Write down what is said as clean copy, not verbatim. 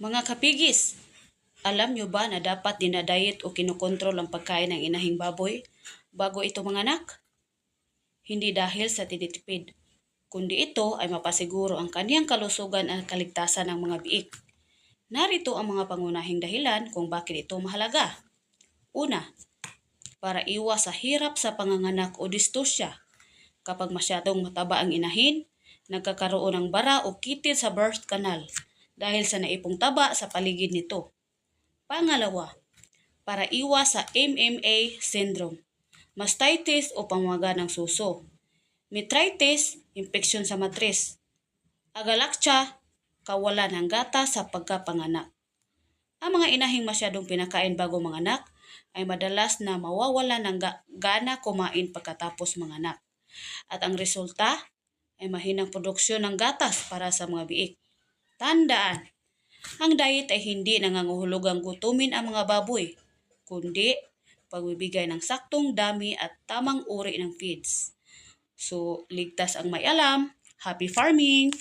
Mga kapigis, alam nyo ba na dapat dinadayet o kinokontrol ang pagkain ng inahing baboy bago ito manganak? Hindi dahil sa tinitipid, kundi ito ay mapasiguro ang kaniyang kalusugan at kaligtasan ng mga biik. Narito ang mga pangunahing dahilan kung bakit ito mahalaga. Una, para iwas sa hirap sa panganganak o distusya. Kapag masyadong mataba ang inahin, nagkakaroon ng bara o kitid sa birth canal dahil sa naipong taba sa paligid nito. Pangalawa, para iwas sa MMA syndrome, mastitis o pamaga ng suso, metritis, impeksyon sa matris, agalaktsya, kawalan ng gata sa pagkapanganak. Ang mga inahing masyadong pinakain bago manganak ay madalas na mawawala ng gana kumain pagkatapos manganak. At ang resulta ay mahinang produksyon ng gatas para sa mga biik. Tandaan, ang diet ay hindi nangangahulugang gutumin ang mga baboy, kundi pagbibigay ng saktong dami at tamang uri ng feeds. So, ligtas ang may alam. Happy farming!